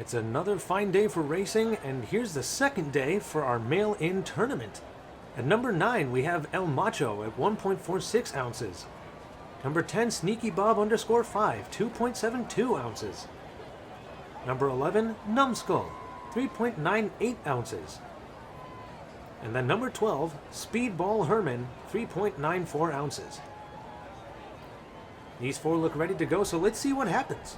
It's another fine day for racing, and here's the second day for our mail-in tournament. At number 9, we have El Macho at 1.46 ounces. Number 10, Sneaky Bob _ 5, 2.72 ounces. Number 11, Numbskull, 3.98 ounces. And then number 12, Speedball Herman, 3.94 ounces. These four look ready to go, so let's see what happens.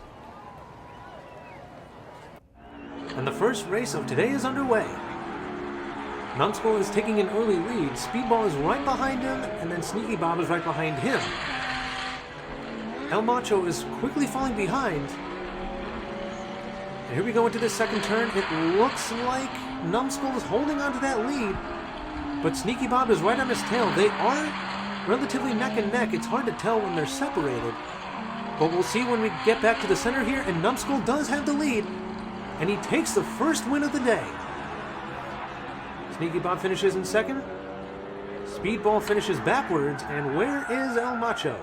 And the first race of today is underway. Numbskull is taking an early lead, Speedball is right behind him, and then Sneaky Bob is right behind him. El Macho is quickly falling behind. And here we go into the second turn. It looks like Numbskull is holding onto that lead, but Sneaky Bob is right on his tail. They are relatively neck and neck. It's hard to tell when they're separated, but we'll see when we get back to the center here, and Numbskull does have the lead, and he takes the first win of the day. Sneaky Bob finishes in second. Speedball finishes backwards, and where is El Macho?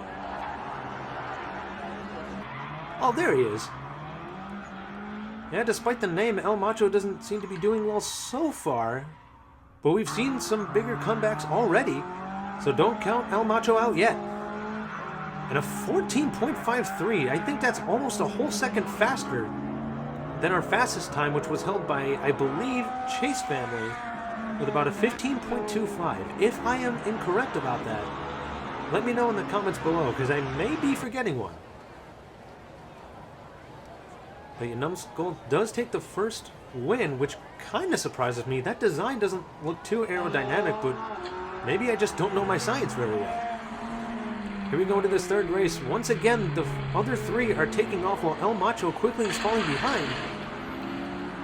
Oh, there he is. Yeah, despite the name, El Macho doesn't seem to be doing well so far, but we've seen some bigger comebacks already, so don't count El Macho out yet. And a 14.53, I think that's almost a whole second faster than our fastest time, which was held by, I believe, Chase Family, with about a 15.25. If I am incorrect about that, let me know in the comments below, because I may be forgetting one. But Numbskull does take the first win, which kind of surprises me. That design doesn't look too aerodynamic, but maybe I just don't know my science very well. Here we go into this third race. Once again, the other three are taking off while El Macho quickly is falling behind.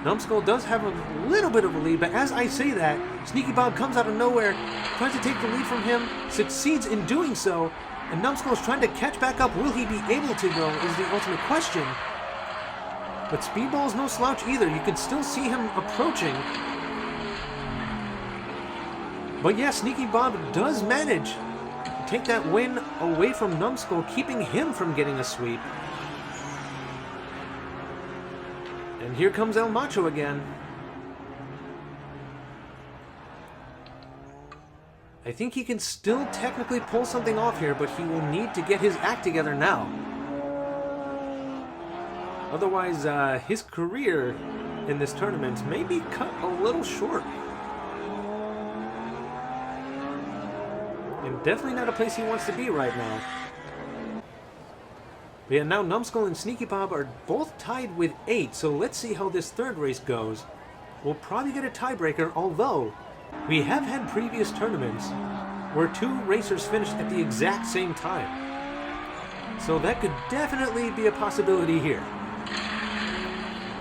Numbskull does have a little bit of a lead, but as I say that, Sneaky Bob comes out of nowhere, tries to take the lead from him, succeeds in doing so, and Numbskull is trying to catch back up. Will he be able to, though, is the ultimate question. But Speedball's no slouch either. You can still see him approaching. But yeah, Sneaky Bob does manage to take that win away from Numbskull, keeping him from getting a sweep. And here comes El Macho again. I think he can still technically pull something off here, but he will need to get his act together now. Otherwise, his career in this tournament may be cut a little short. And definitely not a place he wants to be right now. But yeah, now Numbskull and Sneaky Bob are both tied with 8, so let's see how this third race goes. We'll probably get a tiebreaker, although we have had previous tournaments where two racers finished at the exact same time. So that could definitely be a possibility here.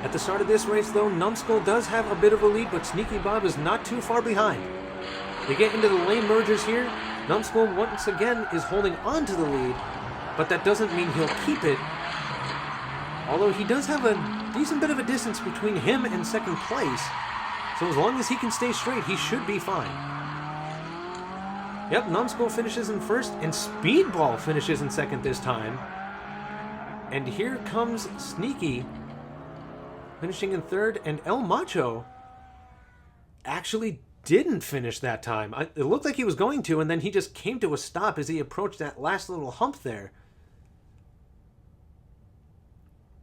At the start of this race, though, Numbskull does have a bit of a lead, but Sneaky Bob is not too far behind. They get into the lane mergers here. Numbskull once again is holding on to the lead, but that doesn't mean he'll keep it. Although he does have a decent bit of a distance between him and second place, so as long as he can stay straight, he should be fine. Yep, Numbskull finishes in first, and Speedball finishes in second this time. And here comes Sneaky, finishing in third, and El Macho actually didn't finish that time. It looked like he was going to, and then he just came to a stop as he approached that last little hump there.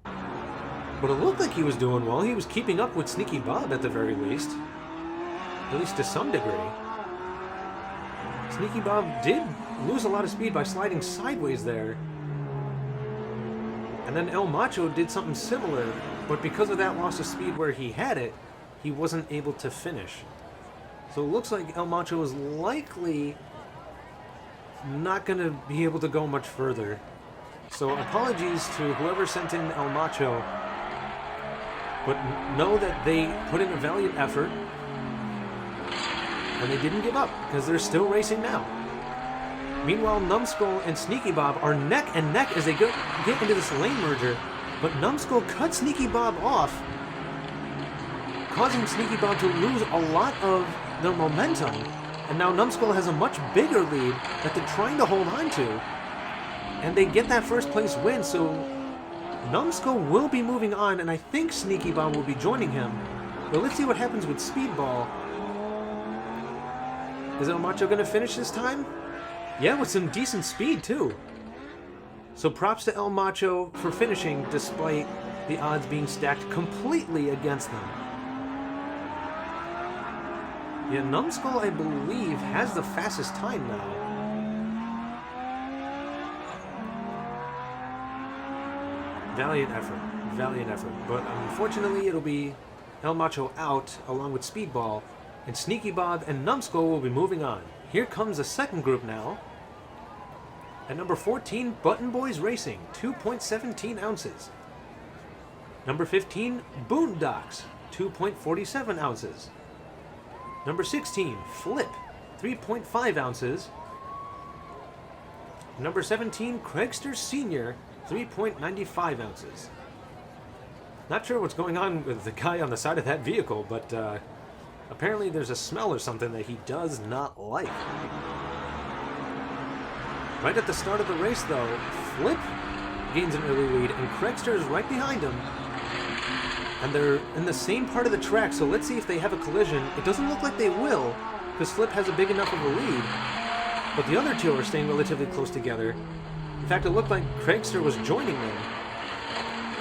But it looked like he was doing well. He was keeping up with Sneaky Bob at the very least. At least to some degree. Sneaky Bob did lose a lot of speed by sliding sideways there. And then El Macho did something similar, but because of that loss of speed where he had it, he wasn't able to finish. So it looks like El Macho is likely not going to be able to go much further. So apologies to whoever sent in El Macho, but know that they put in a valiant effort, and they didn't give up, because they're still racing now. Meanwhile, Numbskull and Sneaky Bob are neck and neck as they get into this lane merger, but Numbskull cut Sneaky Bob off, causing Sneaky Bob to lose a lot of their momentum, and now Numbskull has a much bigger lead that they're trying to hold on to, and they get that first place win, so Numbskull will be moving on, and I think Sneaky Bob will be joining him. But let's see what happens with Speedball. Is El Macho going to finish this time? Yeah, with some decent speed, too. So props to El Macho for finishing, despite the odds being stacked completely against them. Yeah, Numbskull, I believe, has the fastest time now. Valiant effort. But unfortunately, it'll be El Macho out along with Speedball, and Sneaky Bob and Numbskull will be moving on. Here comes the second group now. At number 14, Button Boys Racing, 2.17 ounces. Number 15, Boondocks, 2.47 ounces. Number 16, Flip, 3.5 ounces. Number 17, Craigster Sr., 3.95 ounces. Not sure what's going on with the guy on the side of that vehicle, but apparently there's a smell or something that he does not like. Right at the start of the race, though, Flip gains an early lead, and Craigster is right behind him. And they're in the same part of the track, so let's see if they have a collision. It doesn't look like they will, because Flip has a big enough of a lead. But the other two are staying relatively close together. In fact, it looked like Craigster was joining them.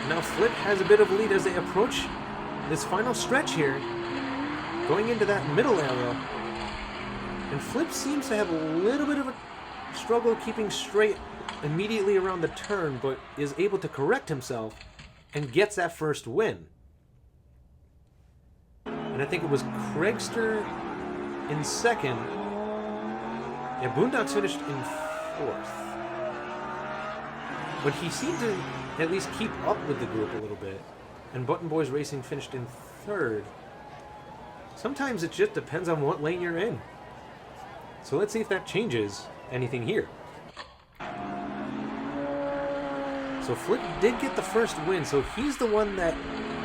Now Flip has a bit of a lead as they approach this final stretch here, going into that middle area. And Flip seems to have a little bit of a struggle keeping straight immediately around the turn, but is able to correct himself and gets that first win. And I think it was Craigster in second. Yeah, Boondocks finished in fourth. But he seemed to at least keep up with the group a little bit. And Button Boys Racing finished in third. Sometimes it just depends on what lane you're in. So let's see if that changes anything here. So Flip did get the first win, so he's the one that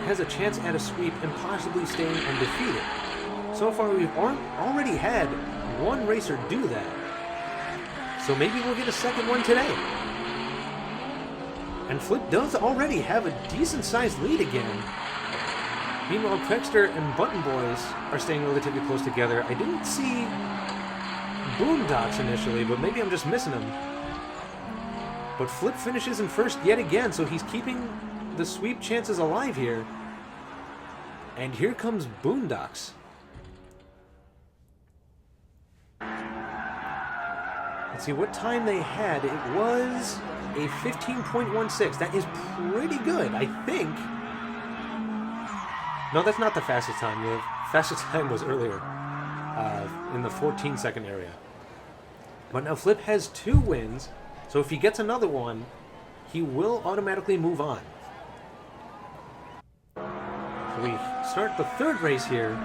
has a chance at a sweep and possibly staying undefeated. So far we've already had one racer do that. So maybe we'll get a second one today. And Flip does already have a decent-sized lead again. Meanwhile, Craigster and Button Boys are staying relatively close together. I didn't see Boondocks initially, but maybe I'm just missing him. But Flip finishes in first yet again, so he's keeping the sweep chances alive here. And here comes Boondocks. Let's see what time they had. It was a 15.16. That is pretty good, I think. No, that's not the fastest time. The fastest time was earlier, in the 14-second area. But now Flip has 2 wins, so if he gets another one, he will automatically move on. So we start the third race here.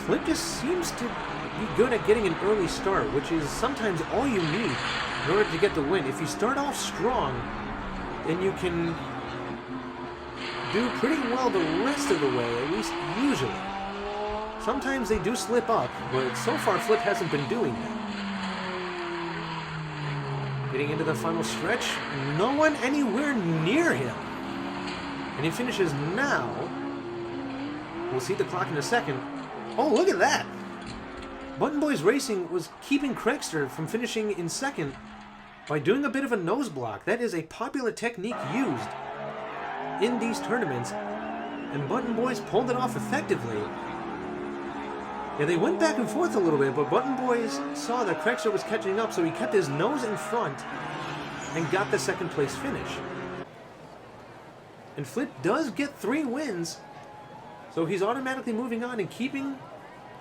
Flip just seems to be good at getting an early start, which is sometimes all you need in order to get the win. If you start off strong, then you can do pretty well the rest of the way, at least usually. Sometimes they do slip up, but so far Flip hasn't been doing that. Getting into the final stretch, no one anywhere near him. And he finishes now. We'll see the clock in a second. Oh, look at that! Button Boys Racing was keeping Craigster from finishing in second by doing a bit of a nose block. That is a popular technique used in these tournaments, and Button Boys pulled it off effectively. Yeah, they went back and forth a little bit, but Button Boys saw that Craigster was catching up, so he kept his nose in front and got the second place finish. And Flip does get 3 wins, so he's automatically moving on and keeping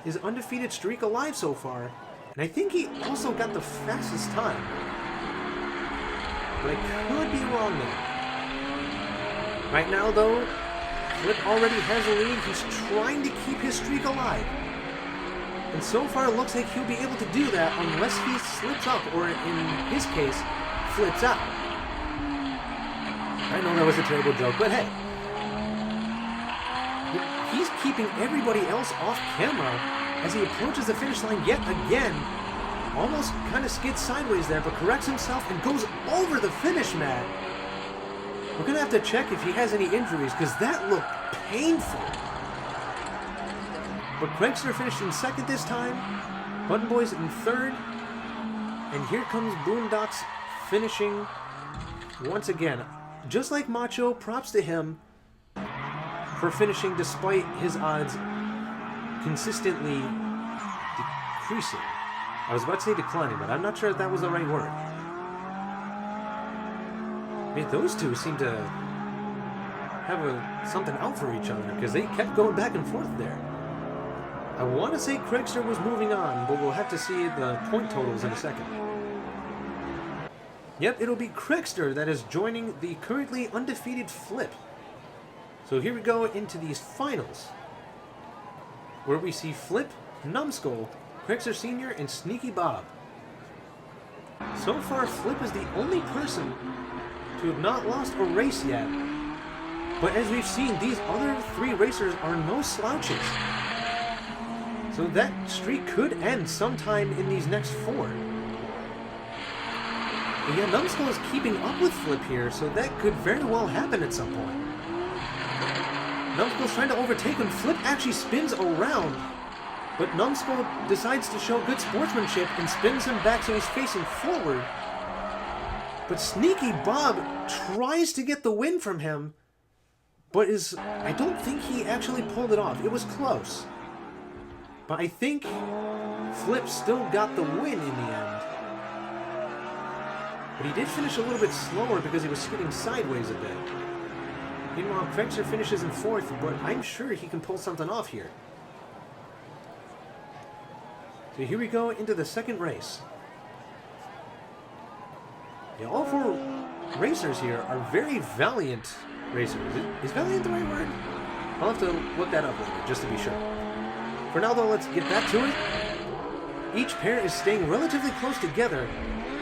his undefeated streak alive so far. And I think he also got the fastest time. But I could be wrong there. Right now, though, Flip already has a lead. He's trying to keep his streak alive. And so far, it looks like he'll be able to do that unless he slips up, or in his case, flips out. I know that was a terrible joke, but hey. He's keeping everybody else off camera as he approaches the finish line yet again. Almost kind of skids sideways there, but corrects himself and goes over the finish mat. We're gonna have to check if he has any injuries, because that looked painful. But Craigster finished in second this time. Button Boys in third. And here comes Boondocks finishing once again. Just like Macho, props to him for finishing despite his odds consistently decreasing. I was about to say declining, but I'm not sure if that was the right word. I mean, those two seem to have something out for each other, because they kept going back and forth there. I want to say Craigster was moving on, but we'll have to see the point totals in a second. Yep, it'll be Craigster that is joining the currently undefeated Flip. So here we go into these finals, where we see Flip, Numbskull, Craigster Sr., and Sneaky Bob. So far, Flip is the only person to have not lost a race yet. But as we've seen, these other three racers are no slouches. So that streak could end sometime in these next four. But yeah, Numbskull is keeping up with Flip here, so that could very well happen at some point. Numbskull's trying to overtake him. Flip actually spins around, but Numbskull decides to show good sportsmanship and spins him back so he's facing forward. But Sneaky Bob tries to get the win from him, but I don't think he actually pulled it off. It was close. But I think Flip still got the win in the end. But he did finish a little bit slower because he was skidding sideways a bit. Meanwhile, Craigster finishes in fourth, but I'm sure he can pull something off here. So here we go into the second race. Yeah, all four racers here are very valiant racers. Is valiant the right word? I'll have to look that up later, just to be sure. For now, though, let's get back to it. Each pair is staying relatively close together.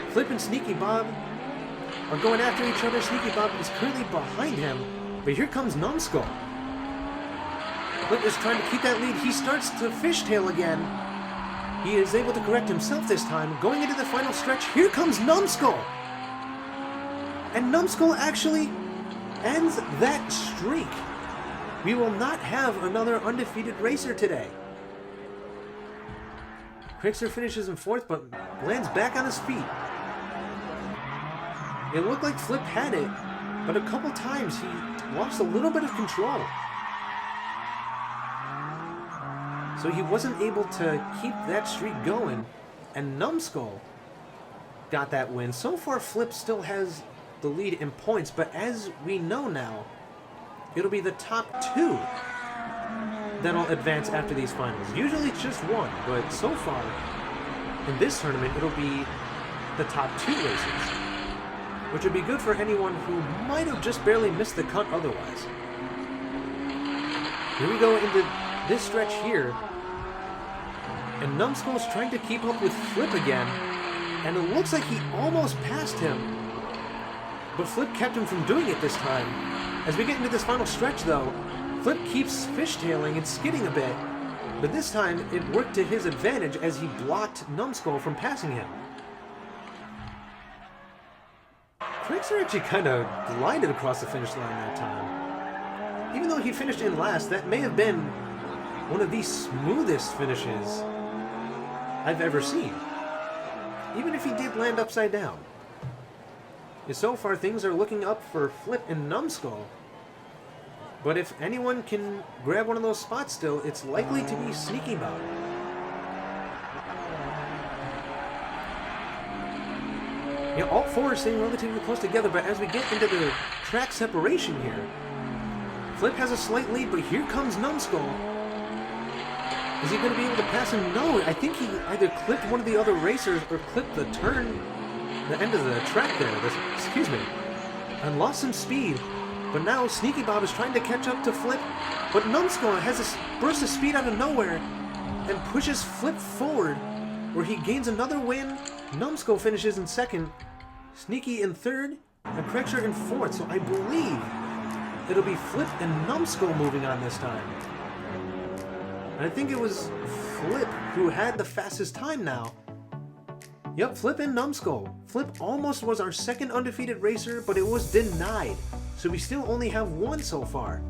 Flip and Sneaky Bob are going after each other. Sneaky Bob is currently behind him, but here comes Numbskull. Flip is trying to keep that lead. He starts to fishtail again. He is able to correct himself this time. Going into the final stretch, here comes Numbskull. And Numbskull actually ends that streak. We will not have another undefeated racer today. Craigster finishes in fourth, but lands back on his feet. It looked like Flip had it, but a couple times he lost a little bit of control. So he wasn't able to keep that streak going, and Numbskull got that win. So far, Flip still has the lead in points, but as we know now, it'll be the top two that'll advance after these finals. Usually it's just one, but so far in this tournament it'll be the top two racers, which would be good for anyone who might have just barely missed the cut otherwise. Here we go into this stretch here, and Numbskull's trying to keep up with Flip again, and it looks like he almost passed him, but Flip kept him from doing it this time. As we get into this final stretch, though, Flip keeps fishtailing and skidding a bit, but this time it worked to his advantage as he blocked Numbskull from passing him. Craigster actually kind of glided across the finish line that time. Even though he finished in last, that may have been one of the smoothest finishes I've ever seen. Even if he did land upside down. So far, things are looking up for Flip and Numbskull. But if anyone can grab one of those spots still, it's likely to be Sneaky Bob. Yeah, all four are staying relatively close together, but as we get into the track separation here, Flip has a slight lead, but here comes Numbskull. Is he going to be able to pass him? No, I think he either clipped one of the other racers or clipped the turn, the end of the track there, and lost some speed. But now Sneaky Bob is trying to catch up to Flip, but Numbskull has a burst of speed out of nowhere and pushes Flip forward, where he gains another win. Numbskull finishes in second, Sneaky in third, and Craigster in fourth. So I believe it'll be Flip and Numbskull moving on this time. And I think it was Flip who had the fastest time now. Yep, Flip and Numbskull. Flip almost was our second undefeated racer, but it was denied. So we still only have one so far.